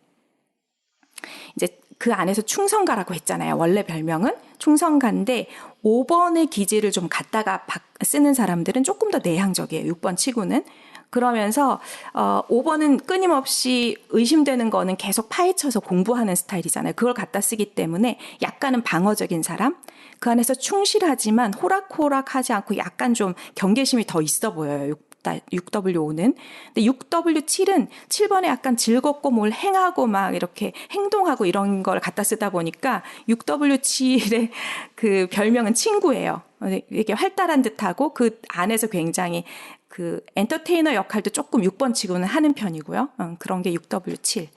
Speaker 1: 이제 그 안에서 충성가라고 했잖아요. 원래 별명은 충성가인데 5번의 기질을 좀 갖다가 쓰는 사람들은 조금 더 내향적이에요. 6번 치고는. 그러면서 5번은 끊임없이 의심되는 거는 계속 파헤쳐서 공부하는 스타일이잖아요. 그걸 갖다 쓰기 때문에 약간은 방어적인 사람, 그 안에서 충실하지만 호락호락하지 않고 약간 좀 경계심이 더 있어 보여요. 6W5는. 근데 6W7은 7번에 약간 즐겁고 뭘 행하고 막 이렇게 행동하고 이런 걸 갖다 쓰다 보니까 6W7의 그 별명은 친구예요. 이게 활달한 듯하고 그 안에서 굉장히 그 엔터테이너 역할도 조금 6번 치고는 하는 편이고요. 그런 게 6W7.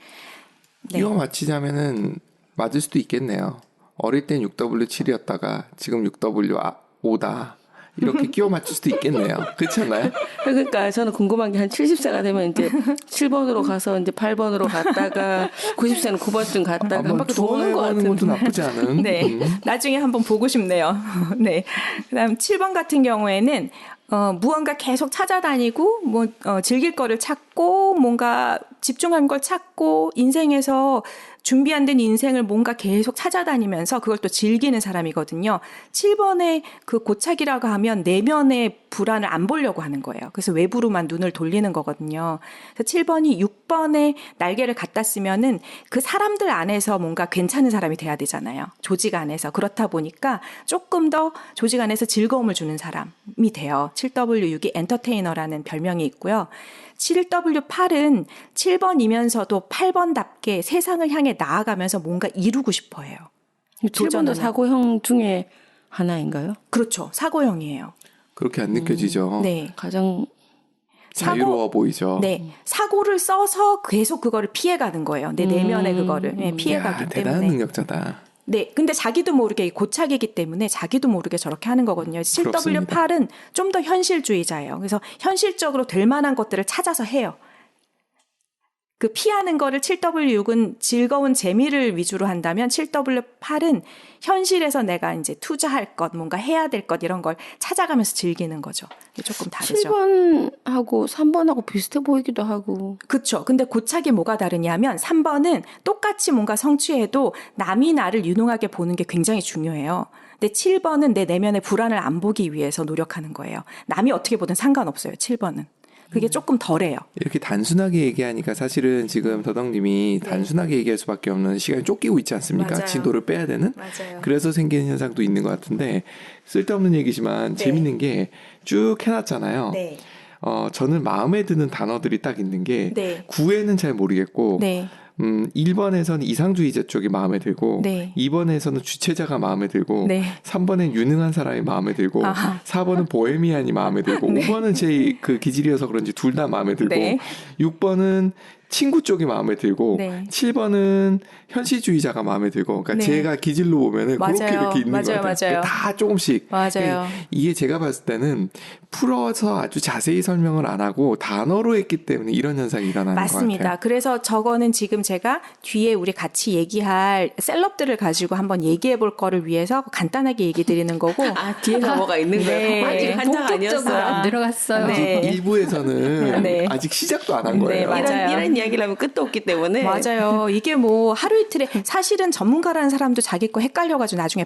Speaker 1: 네.
Speaker 2: 끼워 맞히자면은 맞을 수도 있겠네요. 어릴 땐 6W7이었다가 지금 6W5다. 이렇게 끼워 맞출 수도 있겠네요. 그렇지 않나요?
Speaker 3: 그러니까 저는 궁금한 게 한 70세가 되면 이제 7번으로 가서 이제 8번으로 갔다가 90세는 9번쯤 갔다가 한 바퀴 도는 것
Speaker 2: 같은 것도
Speaker 3: 같은데.
Speaker 2: 나쁘지 않은.
Speaker 1: 네. 나중에 한번 보고 싶네요. 네. 그다음 7번 같은 경우에는 무언가 계속 찾아다니고 즐길 거를 찾고 뭔가 집중한 걸 찾고 인생에서 준비 안 된 인생을 뭔가 계속 찾아다니면서 그걸 또 즐기는 사람이거든요. 7번의 그 고착이라고 하면 내면의 불안을 안 보려고 하는 거예요. 그래서 외부로만 눈을 돌리는 거거든요. 그래서 7번이 6번의 날개를 갖다 쓰면은 그 사람들 안에서 뭔가 괜찮은 사람이 돼야 되잖아요. 조직 안에서. 그렇다 보니까 조금 더 조직 안에서 즐거움을 주는 사람이 돼요. 7W6이 엔터테이너라는 별명이 있고요. 7W8은 7번이면서도 8번답게 세상을 향해 나아가면서 뭔가 이루고 싶어 해요.
Speaker 3: 7번도 사고형 중에 하나인가요?
Speaker 1: 그렇죠. 사고형이에요.
Speaker 2: 그렇게 안 느껴지죠.
Speaker 1: 네.
Speaker 3: 가장
Speaker 2: 자유로워 보이죠.
Speaker 1: 네. 사고를 써서 계속 그거를 피해가는 거예요. 내 내면의 그거를 피해가기 때문에.
Speaker 2: 대단한 능력자다.
Speaker 1: 네. 근데 자기도 모르게 고착이기 때문에 자기도 모르게 저렇게 하는 거거든요. 7W8은 좀 더 현실주의자예요. 그래서 현실적으로 될 만한 것들을 찾아서 해요. 그 피하는 거를 7W6은 즐거운 재미를 위주로 한다면 7W8은 현실에서 내가 이제 투자할 것, 뭔가 해야 될 것 이런 걸 찾아가면서 즐기는 거죠. 조금 다르죠.
Speaker 3: 7번하고 3번하고 비슷해 보이기도 하고.
Speaker 1: 그렇죠. 근데 고착이 뭐가 다르냐면 3번은 똑같이 뭔가 성취해도 남이 나를 유능하게 보는 게 굉장히 중요해요. 근데 7번은 내 내면의 불안을 안 보기 위해서 노력하는 거예요. 남이 어떻게 보든 상관없어요. 7번은. 그게 조금 덜해요.
Speaker 2: 이렇게 단순하게 얘기하니까 사실은 지금 더덕님이 단순하게 얘기할 수밖에 없는 시간이 쫓기고 있지 않습니까?
Speaker 1: 맞아요.
Speaker 2: 진도를 빼야 되는?
Speaker 1: 맞아요.
Speaker 2: 그래서 생기는 현상도 있는 것 같은데 쓸데없는 얘기지만 재밌는 게 쭉 해놨잖아요.
Speaker 1: 네.
Speaker 2: 저는 마음에 드는 단어들이 딱 있는 게
Speaker 1: 네.
Speaker 2: 구에는 잘 모르겠고
Speaker 1: 네.
Speaker 2: 1번에서는 이상주의자 쪽이 마음에 들고
Speaker 1: 네.
Speaker 2: 2번에서는 주체자가 마음에 들고
Speaker 1: 네.
Speaker 2: 3번엔 유능한 사람이 마음에 들고
Speaker 1: 아하.
Speaker 2: 4번은 보헤미안이 마음에 들고
Speaker 1: 네.
Speaker 2: 5번은 제 그 기질이어서 그런지 둘 다 마음에 들고
Speaker 1: 네.
Speaker 2: 6번은 친구 쪽이 마음에 들고
Speaker 1: 네.
Speaker 2: 7번은 현실주의자가 마음에 들고 그러니까
Speaker 1: 네.
Speaker 2: 제가 기질로 보면은
Speaker 1: 맞아요.
Speaker 2: 그렇게 이렇게 있는
Speaker 1: 맞아요.
Speaker 2: 것 같아요.
Speaker 1: 맞아요.
Speaker 2: 다 조금씩.
Speaker 1: 맞아요.
Speaker 2: 그러니까 이게 제가 봤을 때는 풀어서 아주 자세히 설명을 안 하고 단어로 했기 때문에 이런 현상이 일어나는 것
Speaker 1: 맞습니다.
Speaker 2: 같아요.
Speaker 1: 그래서 저거는 지금 제가 뒤에 우리 같이 얘기할 셀럽들을 가지고 한번 얘기해 볼 거를 위해서 간단하게 얘기 드리는 거고.
Speaker 3: 아 뒤에가 뭐가 있는
Speaker 1: 네.
Speaker 3: 거예요? 아직 한장
Speaker 4: 본격적으로
Speaker 3: 아니었어요.
Speaker 4: 안 들어갔어요.
Speaker 1: 네.
Speaker 2: 일부에서는
Speaker 1: 네.
Speaker 2: 아직 시작도 안 한
Speaker 1: 네,
Speaker 2: 거예요.
Speaker 1: 맞아요.
Speaker 3: 이런 이야기를 하면 끝도 없기 때문에
Speaker 1: 맞아요. 이게 뭐 하루 이틀에 사실은 전문가라는 사람도 자기 거 헷갈려가지고 나중에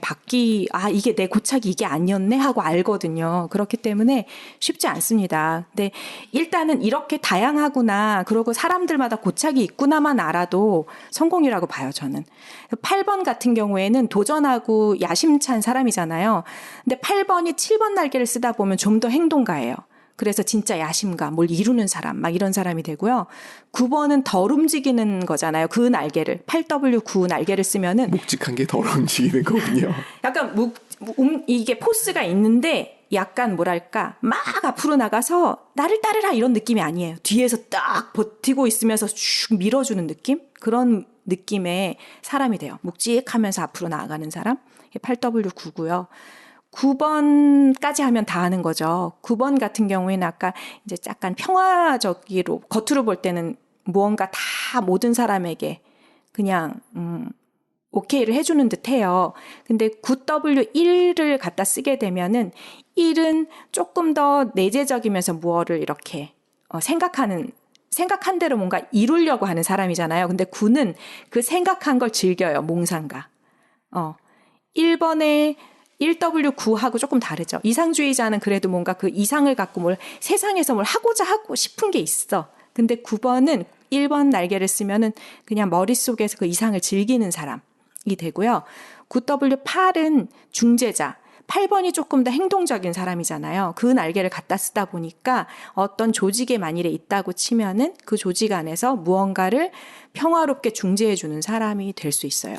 Speaker 1: 이게 내 고착이 이게 아니었네 하고 알거든요. 그렇기 때문에 쉽지 않습니다. 근데 일단은 이렇게 다양하구나. 그리고 사람들마다 고착이 있구나만 알아도 성공이라고 봐요, 저는. 8번 같은 경우에는 도전하고 야심찬 사람이잖아요. 근데 8번이 7번 날개를 쓰다 보면 좀 더 행동가예요. 그래서 진짜 야심가, 뭘 이루는 사람, 막 이런 사람이 되고요. 9번은 덜 움직이는 거잖아요. 그 날개를. 8W9 날개를 쓰면은
Speaker 2: 묵직한 게 덜 움직이는 거군요.
Speaker 1: 약간 이게 포스가 있는데 약간 뭐랄까 막 앞으로 나가서 나를 따르라 이런 느낌이 아니에요. 뒤에서 딱 버티고 있으면서 쭉 밀어주는 느낌? 그런 느낌의 사람이 돼요. 묵직하면서 앞으로 나아가는 사람. 8W9고요. 9번까지 하면 다 하는 거죠. 9번 같은 경우에는 아까 이제 약간 평화적으로 겉으로 볼 때는 무언가 다 모든 사람에게 그냥 오케이를 해주는 듯해요. 근데 9W1을 갖다 쓰게 되면은 1은 조금 더 내재적이면서 무엇을 이렇게 생각한 대로 뭔가 이루려고 하는 사람이잖아요. 근데 9는 그 생각한 걸 즐겨요. 몽상가. 1번에 1W9하고 조금 다르죠. 이상주의자는 그래도 뭔가 그 이상을 갖고 세상에서 뭘 하고자 하고 싶은 게 있어. 근데 9번은 1번 날개를 쓰면은 그냥 머릿속에서 그 이상을 즐기는 사람이 되고요. 9W8은 중재자. 8번이 조금 더 행동적인 사람이잖아요. 그 날개를 갖다 쓰다 보니까 어떤 조직에 만일에 있다고 치면은 그 조직 안에서 무언가를 평화롭게 중재해주는 사람이 될 수 있어요.